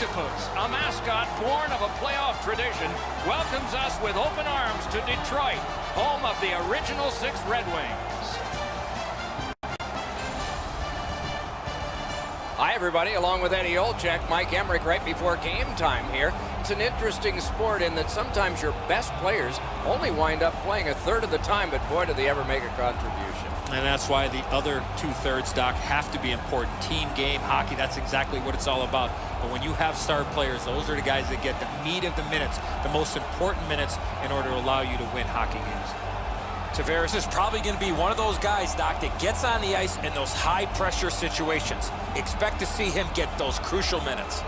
octopus, a mascot born of a playoff tradition, welcomes us with open arms to Detroit, home of the original 6 Red Wings. Hi, everybody. Along with Eddie Olczyk, Mike Emmerich right before game time here. It's an interesting sport in that sometimes your best players only wind up playing a third of the time, but boy, do they ever make a contribution. And that's why the other 2/3, Doc, have to be important. Team game hockey, that's exactly what it's all about. But when you have star players, those are the guys that get the meat of the minutes, the most important minutes in order to allow you to win hockey games. Tavares is probably going to be one of those guys, Doc, that gets on the ice in those high-pressure situations. Expect to see him get those crucial minutes.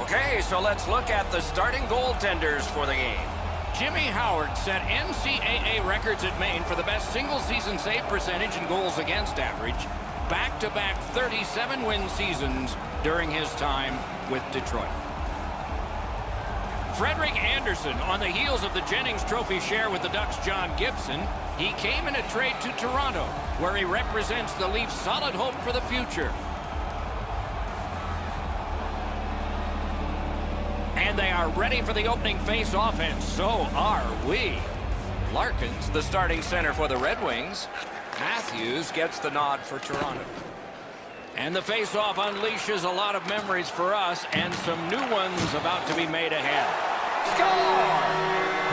Okay, so let's look at the starting goaltenders for the game. Jimmy Howard set NCAA records at Maine for the best single-season save percentage and goals against average. Back-to-back 37-win seasons during his time with Detroit. Frederik Andersen, on the heels of the Jennings Trophy share with the Ducks' John Gibson, he came in a trade to Toronto, where he represents the Leafs' solid hope for the future. And they are ready for the opening face-off, and so are we. Larkin's the starting center for the Red Wings. Matthews gets the nod for Toronto. And the face-off unleashes a lot of memories for us, and some new ones about to be made ahead. Score!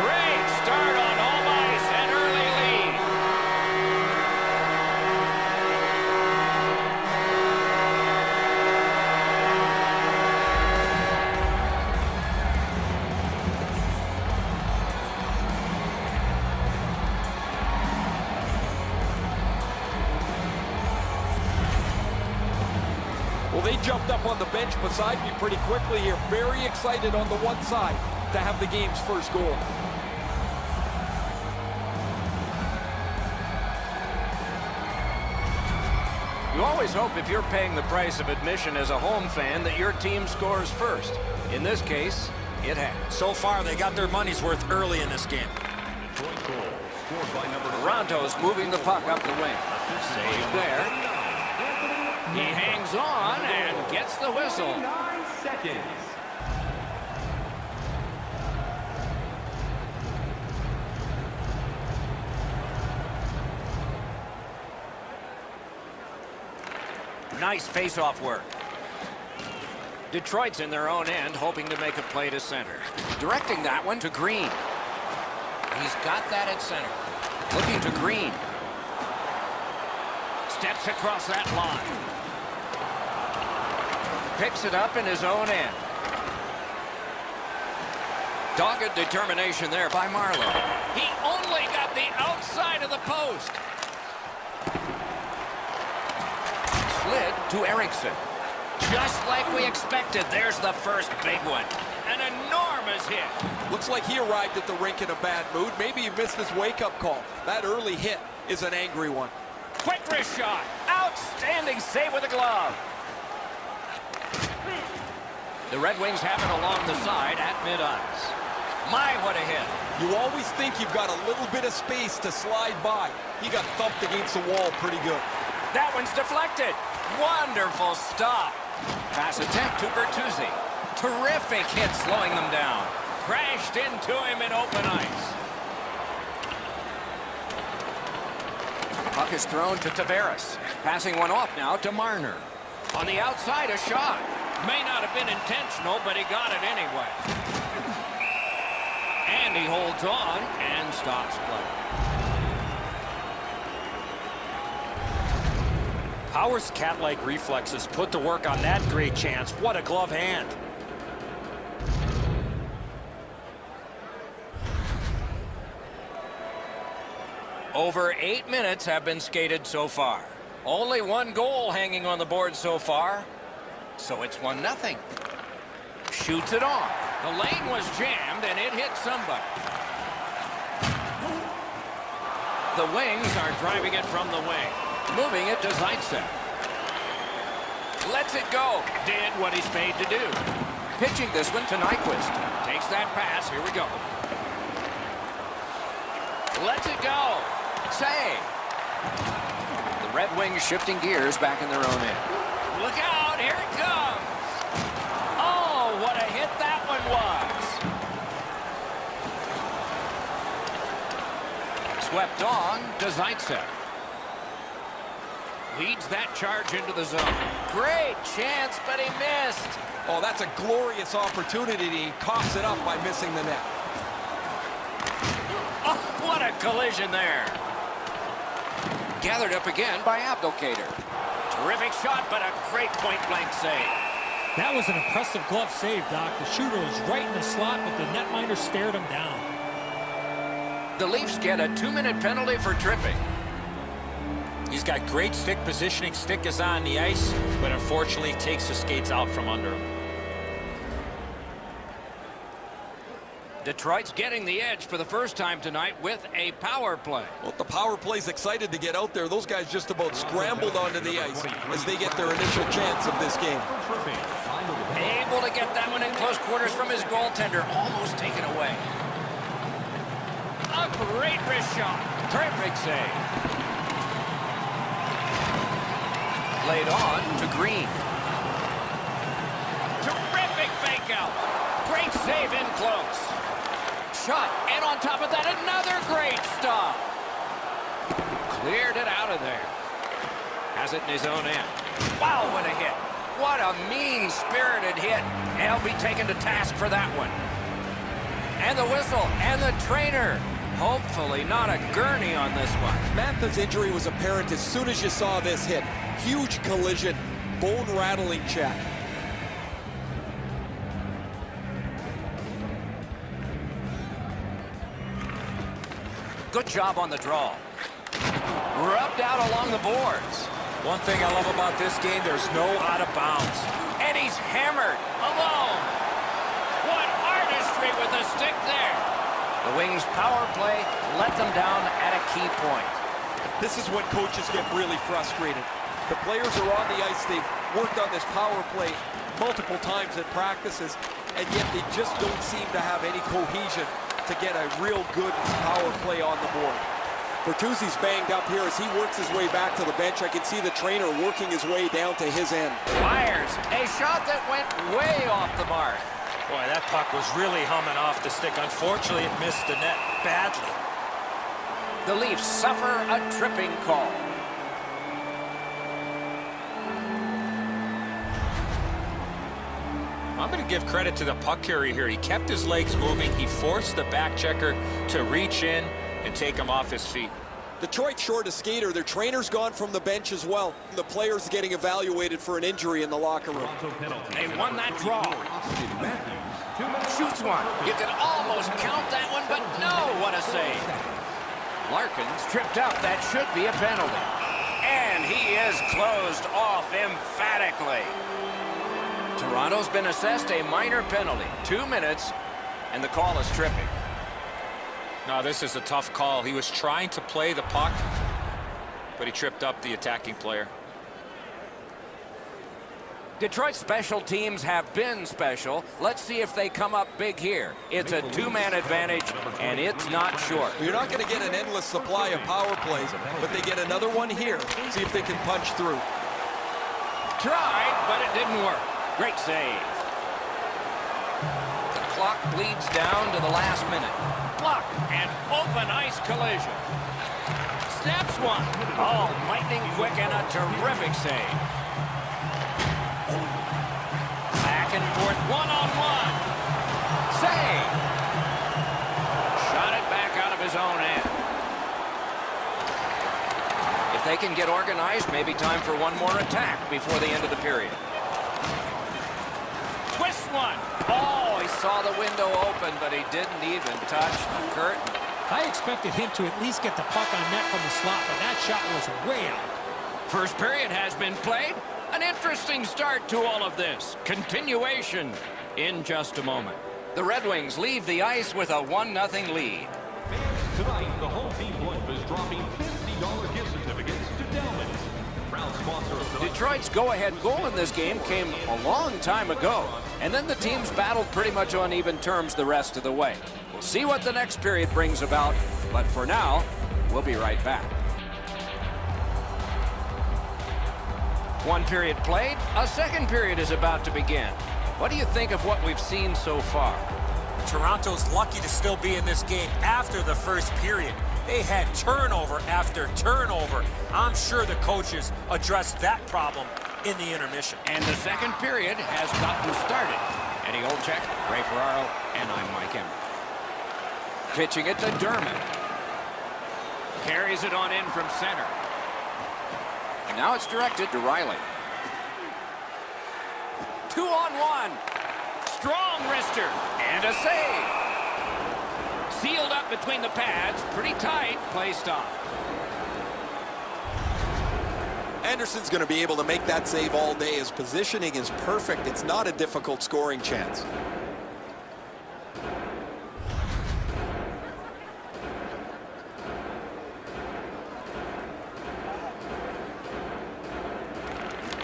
Great start on home ice, an early lead. Well, they jumped up on the bench beside me pretty quickly here. Very excited on the one side to have the game's first goal. You always hope if you're paying the price of admission as a home fan that your team scores first. In this case, it has. So far, they got their money's worth early in this game. Toronto's moving the puck up the wing. Save there. He hangs on and gets the whistle. 9 seconds. Nice face-off work. Detroit's in their own end, hoping to make a play to center. Directing that one to Green. He's got that at center. Looking to Green. Steps across that line. Picks it up in his own end. Dogged determination there by Marlowe. He only got the outside of the post. Slid to Eriksson. Just like we expected, there's the first big one. An enormous hit. Looks like he arrived at the rink in a bad mood. Maybe he missed his wake-up call. That early hit is an angry one. Quick wrist shot. Outstanding save with a glove. The Red Wings have it along the side at mid-ice. My, what a hit. You always think you've got a little bit of space to slide by. He got thumped against the wall pretty good. That one's deflected. Wonderful stop. Pass attempt to Bertuzzi. Terrific hit slowing them down. Crashed into him in open ice. Puck is thrown to Tavares. Passing one off now to Marner. On the outside, a shot. May not have been intentional, but he got it anyway. And he holds on and stops play. Howard's cat-like reflexes put to work on that great chance. What a glove hand. Over 8 minutes have been skated so far. Only one goal hanging on the board so far. So it's 1-0. Shoots it on. The lane was jammed and it hit somebody. The Wings are driving it from the wing. Moving it to Zaitsev. Lets it go. Did what he's paid to do. Pitching this one to Nyquist. Takes that pass. Here we go. Lets it go. Save. The Red Wings shifting gears back in their own end. Look out. Here it comes. Swept on to Zaitsev. Leads that charge into the zone. Great chance, but he missed. Oh, that's a glorious opportunity. He coughs it up by missing the net. Oh, what a collision there. Gathered up again by Abdelkader. Terrific shot, but a great point-blank save. That was an impressive glove save, Doc. The shooter was right in the slot, but the netminder stared him down. The Leafs get a 2-minute penalty for tripping. He's got great stick positioning. Stick is on the ice, but unfortunately takes the skates out from under him. Detroit's getting the edge for the first time tonight with a power play. Well, the power play's excited to get out there. Those guys just about scrambled onto the ice as they get their initial chance of this game. Able to get that one in close quarters from his goaltender. Almost taken away. A great wrist shot. Perfect save. Played on to Green. Terrific fake out. Great save in close. Shot, and on top of that, another great stop. Cleared it out of there. Has it in his own end. Wow, what a hit. What a mean-spirited hit. He'll be taken to task for that one. And the whistle, and the trainer. Hopefully not a gurney on this one. Mantha's injury was apparent as soon as you saw this hit. Huge collision, bone-rattling check. Good job on the draw. Rubbed out along the boards. One thing I love about this game, there's no out of bounds. And he's hammered alone. What artistry with the stick there. The Wings' power play let them down at a key point. This is when coaches get really frustrated. The players are on the ice. They've worked on this power play multiple times at practices, and yet they just don't seem to have any cohesion to get a real good power play on the board. Bertuzzi's banged up here as he works his way back to the bench. I can see the trainer working his way down to his end. Fires a shot that went way off the mark. Boy, that puck was really humming off the stick. Unfortunately, it missed the net badly. The Leafs suffer a tripping call. I'm going to give credit to the puck carrier here. He kept his legs moving. He forced the back checker to reach in and take him off his feet. Detroit short a skater. Their trainer's gone from the bench as well. The players getting evaluated for an injury in the locker room. They won that draw. Shoots one. You could almost count that one, but no, what a save. Larkin's tripped up. That should be a penalty. And he is closed off emphatically. Toronto's been assessed a minor penalty. 2 minutes, and the call is tripping. No, this is a tough call. He was trying to play the puck, but he tripped up the attacking player. Detroit's special teams have been special. Let's see if they come up big here. It's a two-man advantage, and it's not short. You're not going to get an endless supply of power plays, but they get another one here. See if they can punch through. Tried, but it didn't work. Great save. The clock bleeds down to the last minute. Blocked and open ice collision. Snaps one. Oh, lightning quick and a terrific save. Back and forth, one-on-one. Save. Shot it back out of his own end. If they can get organized, maybe time for one more attack before the end of the period. Twist one. Oh, he saw the window open, but he didn't even touch the curtain. I expected him to at least get the puck on net from the slot, but that shot was way out. First period has been played. An interesting start to all of this. Continuation in just a moment. The Red Wings leave the ice with a 1-0 lead. Tonight, the home team club is dropping $50 gift certificates to Delman's. Proud sponsor of tonight's Detroit's go-ahead goal in this game came a long time ago, and then the teams battled pretty much on even terms the rest of the way. We'll see what the next period brings about, but for now, we'll be right back. One period played, a second period is about to begin. What do you think of what we've seen so far? Toronto's lucky to still be in this game after the first period. They had turnover after turnover. I'm sure the coaches addressed that problem in the intermission. And the second period has gotten started. Eddie Olczyk, Ray Ferraro, and I'm Mike Emmer. Pitching it to Dermott. Carries it on in from center. And now it's directed to Riley. 2-on-1. Strong wrister. And a save. Sealed up between the pads. Pretty tight. Play stop. Anderson's going to be able to make that save all day. His positioning is perfect. It's not a difficult scoring chance.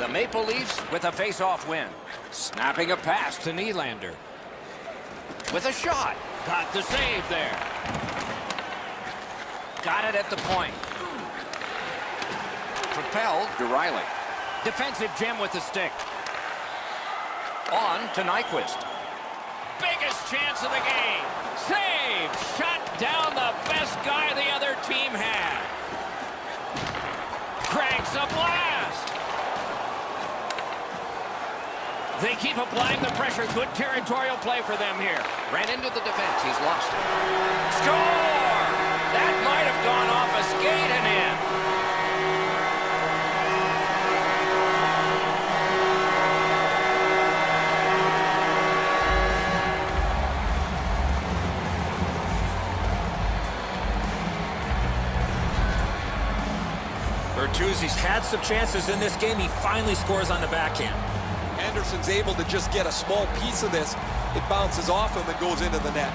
The Maple Leafs with a face-off win. Snapping a pass to Nylander. With a shot. Got the save there. Got it at the point. Propelled to Riley. Defensive gem with the stick. On to Nyquist. Biggest chance of the game. Save. Shut down the best guy the other team had. Cranks a blast. They keep applying the pressure. Good territorial play for them here. Ran into the defense. He's lost it. Score! That might have gone off a skate and in. Bertuzzi's had some chances in this game. He finally scores on the backhand. Anderson's able to just get a small piece of this. It bounces off him and goes into the net.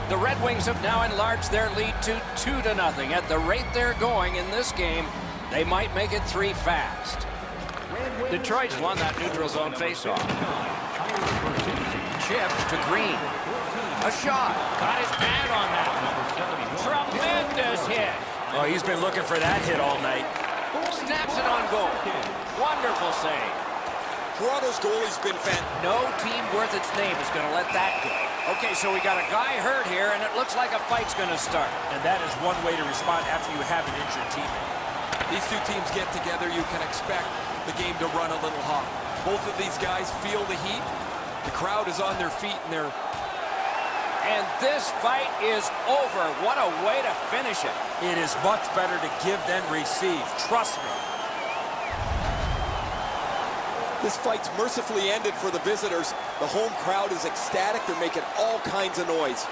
The Red Wings have now enlarged their lead to 2-0. At the rate they're going in this game, they might make it 3 fast. Detroit's won that neutral zone faceoff. Chip to Green. A shot. Got his pad on that one. Tremendous hit. Oh, he's been looking for that hit all night. Snaps it on goal. Wonderful save. Toronto's goalie's been fantastic. No team worth its name is going to let that go. Okay, so we got a guy hurt here, and it looks like a fight's going to start. And that is one way to respond after you have an injured teammate. These two teams get together, you can expect the game to run a little hot. Both of these guys feel the heat. The crowd is on their feet, and they're... And this fight is over. What a way to finish it. It is much better to give than receive. Trust me. This fight's mercifully ended for the visitors. The home crowd is ecstatic. They're making all kinds of noise.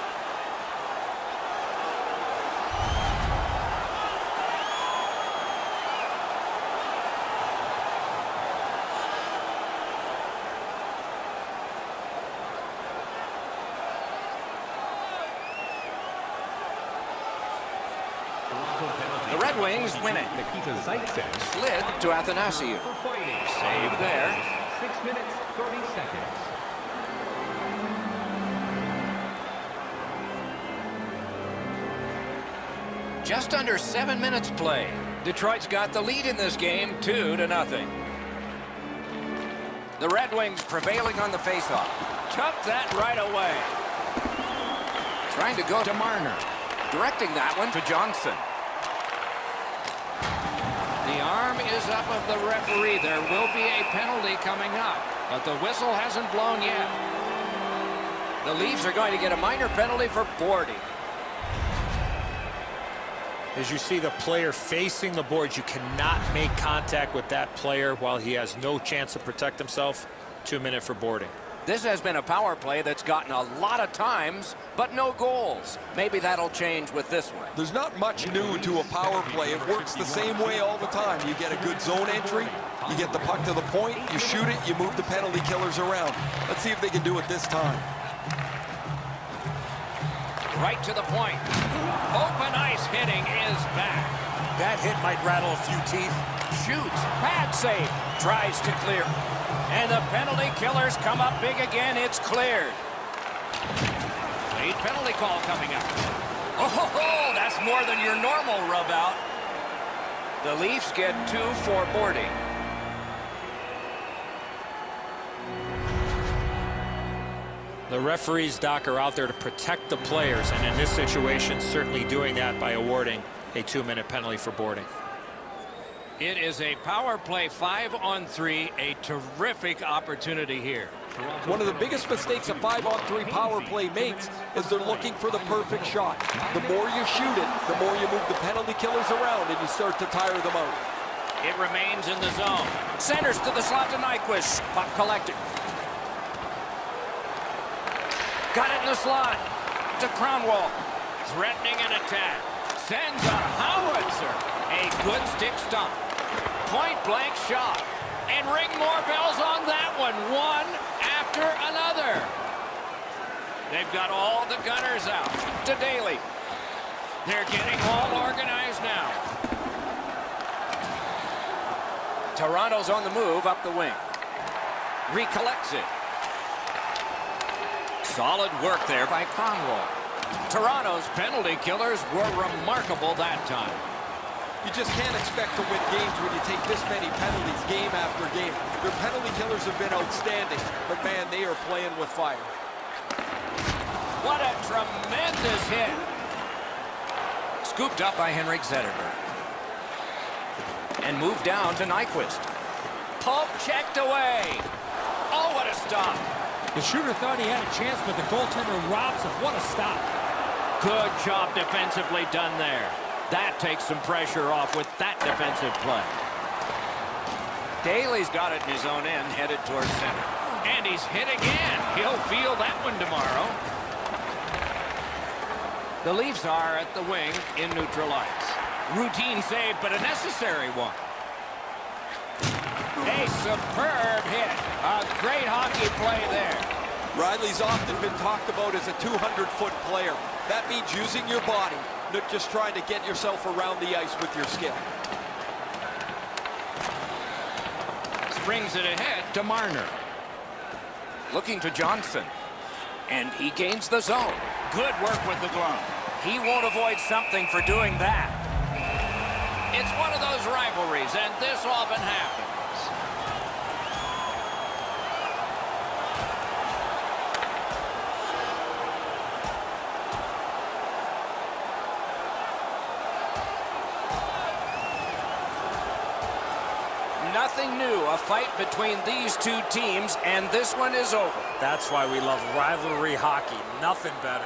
The Red Wings win it. Slid to Athanasiou. Save there. 6 minutes, 30 seconds. Just under 7 minutes played. Detroit's got the lead in this game, 2-0. The Red Wings prevailing on the faceoff. Took that right away. Trying to go to Marner. Directing that one to Johnson. The arm is up of the referee. There will be a penalty coming up, but the whistle hasn't blown yet. The Leafs are going to get a minor penalty for boarding. As you see the player facing the boards, you cannot make contact with that player while he has no chance to protect himself. 2 minutes for boarding. This has been a power play that's gotten a lot of times, but no goals. Maybe that'll change with this one. There's not much new to a power play. It works the same way all the time. You get a good zone entry, you get the puck to the point, you shoot it, you move the penalty killers around. Let's see if they can do it this time. Right to the point. Open ice hitting is back. That hit might rattle a few teeth. Shoots. Bad save. Tries to clear. And the penalty killers come up big again. It's cleared. Late penalty call coming up. Oh, that's more than your normal rub out. The Leafs get 2 for boarding. The referees, Doc, are out there to protect the players, and in this situation, certainly doing that by awarding a 2-minute penalty for boarding. It is a power play 5-on-3, a terrific opportunity here. One of the biggest mistakes a 5-on-3 power play makes is they're looking for the perfect shot. The more you shoot it, the more you move the penalty killers around and you start to tire them out. It remains in the zone. Centers to the slot to Nyquist. Puck collected. Got it in the slot to Cronwall. Threatening an attack. Sends a howitzer. A good stick stop. Point-blank shot. And ring more bells on that one. One after another. They've got all the gunners out. To Daly. They're getting all organized now. Toronto's on the move up the wing. Recollects it. Solid work there by Cronwall. Toronto's penalty killers were remarkable that time. You just can't expect to win games when you take this many penalties game after game. Their penalty killers have been outstanding, but man, they are playing with fire. What a tremendous hit. Scooped up by Henrik Zetterberg. And moved down to Nyquist. Pope checked away. Oh, what a stop. The shooter thought he had a chance, but the goaltender robs him. What a stop. Good job defensively done there. That takes some pressure off with that defensive play. Daly's got it in his own end, headed towards center. And he's hit again. He'll feel that one tomorrow. The Leafs are at the wing in neutral ice. Routine save, but a necessary one. A superb hit. A great hockey play there. Riley's often been talked about as a 200-foot player. That means using your body, not just trying to get yourself around the ice with your skill. Springs it ahead to Marner. Looking to Johnson. And he gains the zone. Good work with the glove. He won't avoid something for doing that. It's one of those rivalries, and this often happens. Nothing new, a fight between these two teams, and this one is over. That's why we love rivalry hockey. Nothing better.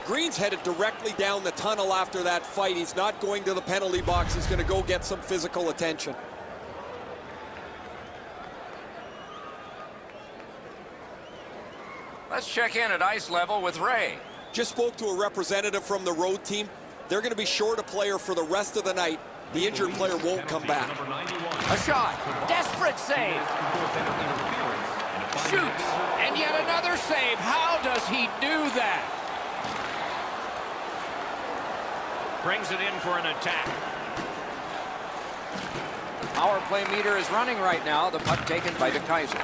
Green's headed directly down the tunnel after that fight. He's not going to the penalty box. He's going to go get some physical attention. Let's check in at ice level with Ray. Just spoke to a representative from the road team. They're going to be short a player for the rest of the night. The injured player won't come back. A shot. Desperate save. Shoots. And yet another save. How does he do that? Brings it in for an attack. Power play meter is running right now. The puck taken by DeKaiser.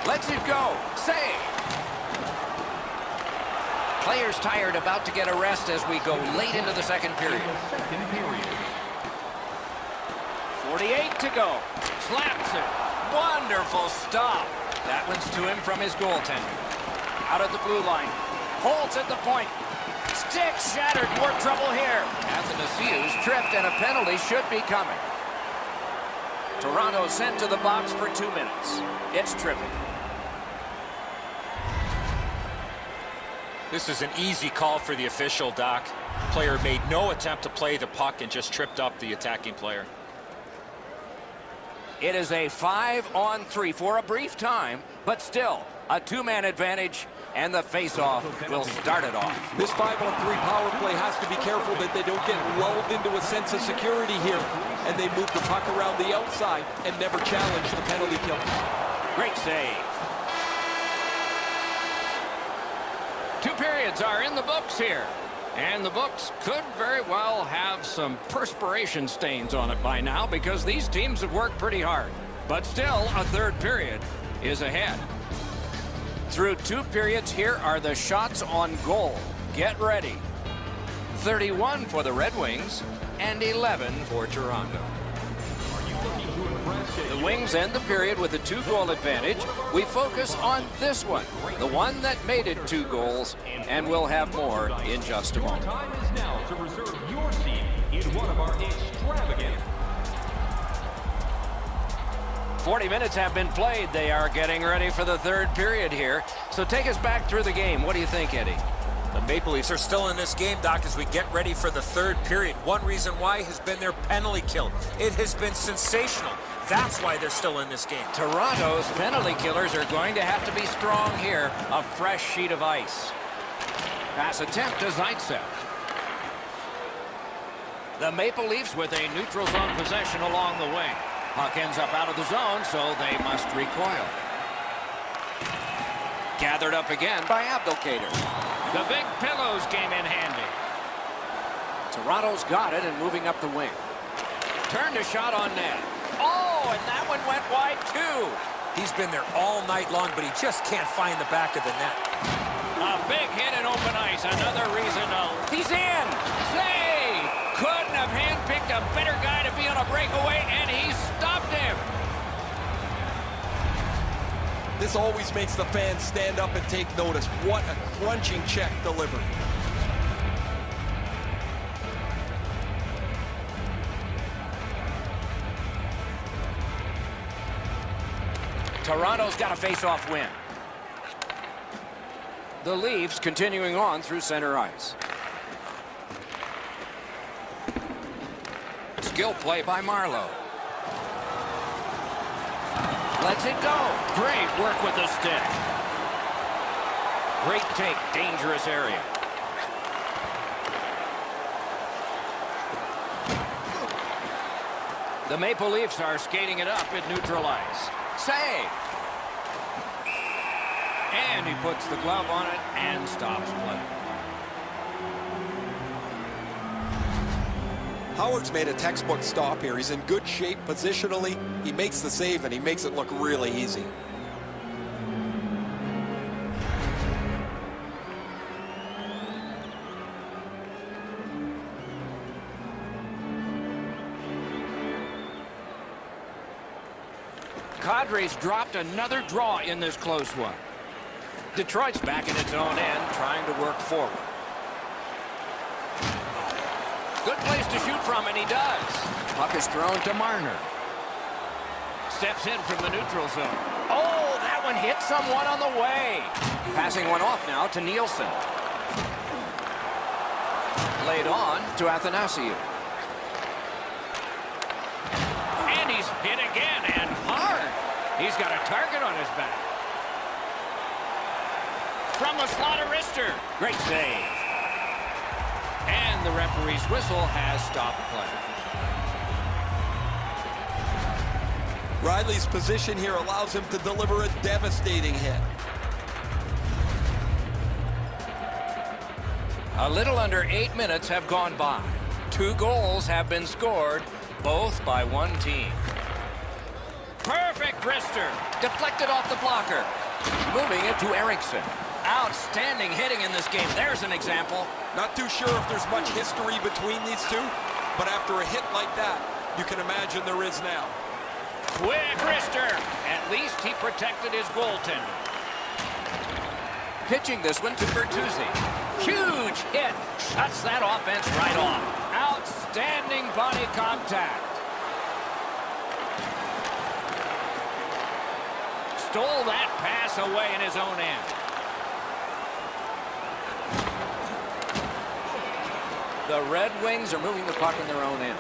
Lets it go. Save. Players tired, about to get a rest as we go late into the second period. 48 to go. Slaps it. Wonderful stop. That one's to him from his goaltender. Out of the blue line. Holds at the point. Stick shattered. More trouble here. Athanasiou's tripped and a penalty should be coming. Toronto sent to the box for 2 minutes. It's tripping. This is an easy call for the official, Doc. Player made no attempt to play the puck and just tripped up the attacking player. It is a 5-on-3 for a brief time, but still a two-man advantage, and the face-off will start it off. This 5-on-3 power play has to be careful that they don't get lulled into a sense of security here, and they move the puck around the outside and never challenge the penalty kill. Great save. 2 periods are in the books here. And the books could very well have some perspiration stains on it by now because these teams have worked pretty hard. But still, a third period is ahead. Through 2 periods, here are the shots on goal. Get ready. 31 for the Red Wings and 11 for Toronto. Are you looking to The Wings end the period with a 2-goal advantage. We focus on this one, the one that made it 2 goals, and we'll have more in just a moment. Time is now to reserve your seat in one of our extravagant 40 minutes have been played. They are getting ready for the 3rd period here. So take us back through the game. What do you think, Eddie? The Maple Leafs are still in this game, Doc, as we get ready for the 3rd period. One reason why has been their penalty kill. It has been sensational. That's why they're still in this game. Toronto's penalty killers are going to have to be strong here. A fresh sheet of ice. Pass attempt to Zaitsev. The Maple Leafs with a neutral zone possession along the wing. Puck ends up out of the zone, so they must recoil. Gathered up again by Abdelkader. The big pillows came in handy. Toronto's got it and moving up the wing. Turned a shot on net. Oh, and that one went wide too. He's been there all night long, but he just can't find the back of the net. A big hit in open ice. Another reason to... He's in! Save! Couldn't have handpicked a better guy to be on a breakaway, and he stopped him. This always makes the fans stand up and take notice. What a crunching check delivered. Toronto's got a face-off win. The Leafs continuing on through center ice. Skill play by Marlowe. Lets it go. Great work with the stick. Great take. Dangerous area. The Maple Leafs are skating it up at neutral ice. Save. And he puts the glove on it and stops play. Howard's made a textbook stop here. He's in good shape positionally. He makes the save, and he makes it look really easy. Cadres dropped another draw in this close one. Detroit's back in its own end, trying to work forward. Good place to shoot from, and he does. Puck is thrown to Marner. Steps in from the neutral zone. Oh, that one hit someone on the way. Passing one off now to Nielsen. Laid on to Athanasiou. And he's hit again, and hard. He's got a target on his back. From the slot of wrister. Great save. And the referee's whistle has stopped play. Riley's position here allows him to deliver a devastating hit. A little under 8 minutes have gone by. 2 goals have been scored, both by one team. Perfect wrister. Deflected off the blocker. Moving it to Eriksson. Outstanding hitting in this game. There's an example. Not too sure if there's much history between these two, but after a hit like that, you can imagine there is now. Quick wrister. At least he protected his goaltender. Pitching this one to Bertuzzi. Huge hit. Shuts that offense right off. Outstanding body contact. Stole that pass away in his own end. The Red Wings are moving the puck in their own end.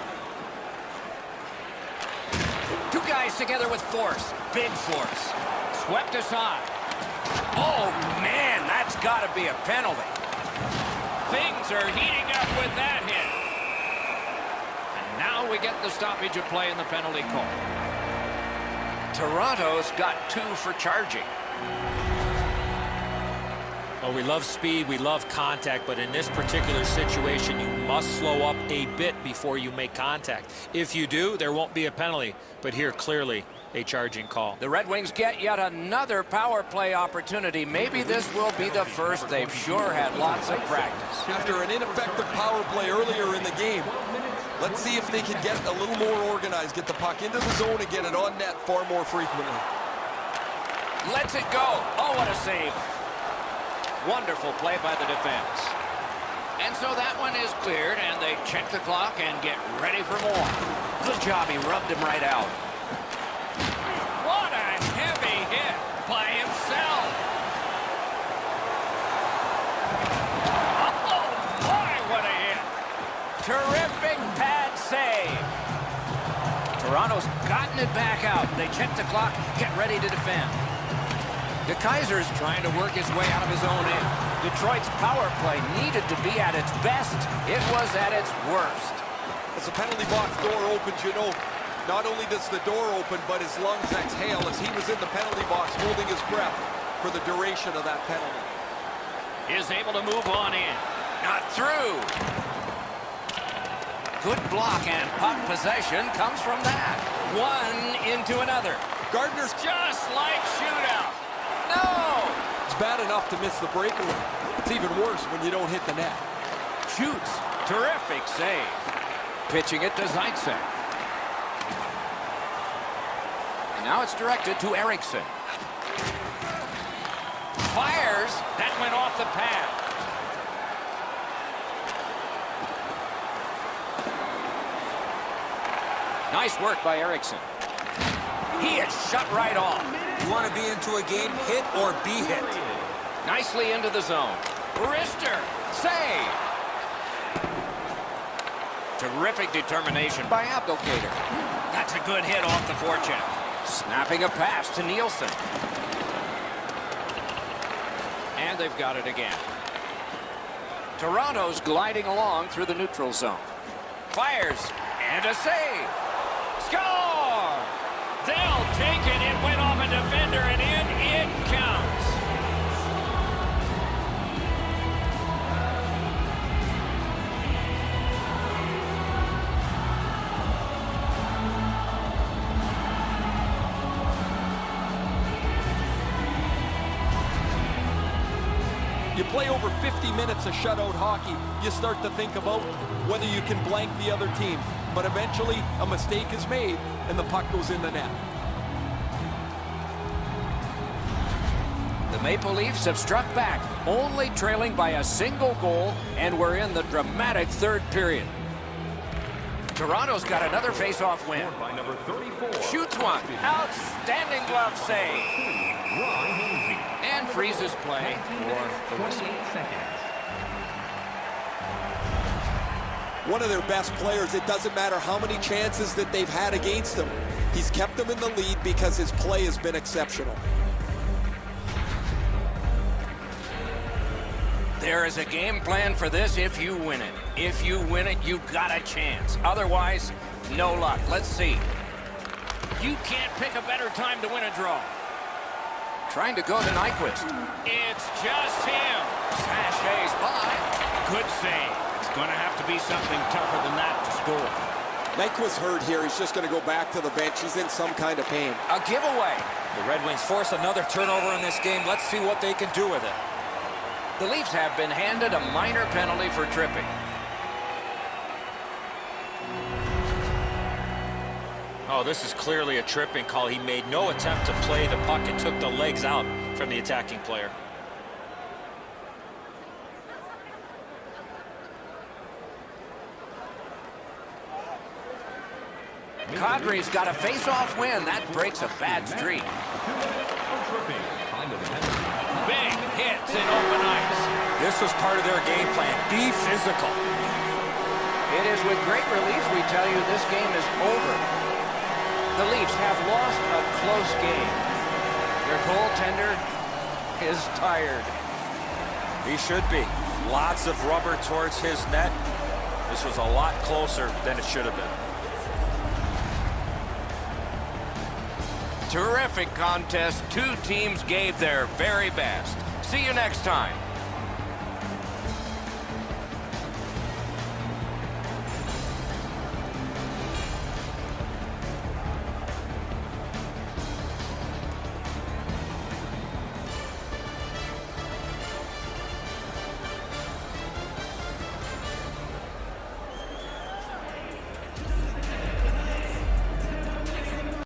2 guys together with force. Big force. Swept aside. Oh, man, that's got to be a penalty. Things are heating up with that hit. And now we get the stoppage of play in the penalty call. Toronto's got 2 for charging. Oh, we love speed, we love contact, but in this particular situation, you must slow up a bit before you make contact. If you do, there won't be a penalty, but here, clearly, a charging call. The Red Wings get yet another power play opportunity. Maybe this will be the first. They've sure had lots of practice. After an ineffective power play earlier in the game, Let's see if they can get a little more organized, get the puck into the zone and get it on net far more frequently. Lets it go. Oh, what a save. Wonderful play by the defense. And so that one is cleared, and they check the clock and get ready for more. Good job. He rubbed him right out. What a heavy hit by himself. Oh, boy, what a hit. Terrific pad save. Toronto's gotten it back out. They check the clock, get ready to defend. DeKeyser's trying to work his way out of his own end. Detroit's power play needed to be at its best. It was at its worst. As the penalty box door opens, you know, not only does the door open, but his lungs exhale as he was in the penalty box holding his breath for the duration of that penalty. Is able to move on in. Not through. Good block, and puck possession comes from that. One into another. Gardner's Just like shootout. No! It's bad enough to miss the breakaway. It's even worse when you don't hit the net. Shoots. Terrific save. Pitching it to Zaitsev. And now it's directed to Eriksson. Fires. That went off the pad. Nice work by Eriksson. He is shut right off. You want to be into a game, hit or be hit. Nicely into the zone. Wrister. Save. Terrific determination by Abdelkader. That's a good hit off the forecheck. Snapping a pass to Nielsen. And they've got it again. Toronto's gliding along through the neutral zone. Fires. And a save. Score! They'll take it. It went off a defender, and in it counts. You play over 50 minutes of shutout hockey, you start to think about whether you can blank the other team. But eventually, a mistake is made, and the puck goes in the net. The Maple Leafs have struck back, only trailing by a single goal, and we're in the dramatic third period. Toronto's got another face-off win. By number 34. Shoots one. Outstanding glove save. And freezes play for the whistle. One of their best players, it doesn't matter how many chances that they've had against him. He's kept them in the lead because his play has been exceptional. There is a game plan for this if you win it. If you win it, you've got a chance. Otherwise, no luck. Let's see. You can't pick a better time to win a draw. Trying to go to Nyquist. It's just him. Sashays by. Good save. It's going to have to be something tougher than that to score. Nyquist hurt here. He's just going to go back to the bench. He's in some kind of pain. A giveaway. The Red Wings force another turnover in this game. Let's see what they can do with it. The Leafs have been handed a minor penalty for tripping. Oh, this is clearly a tripping call. He made no attempt to play the puck and took the legs out from the attacking player. Kadri's got a face-off win. That breaks a bad streak. Big hits in open ice. This was part of their game plan. Be physical. It is with great relief we tell you this game is over. The Leafs have lost a close game. Their goaltender is tired. He should be. Lots of rubber towards his net. This was a lot closer than it should have been. Terrific contest. Two teams gave their very best. See you next time.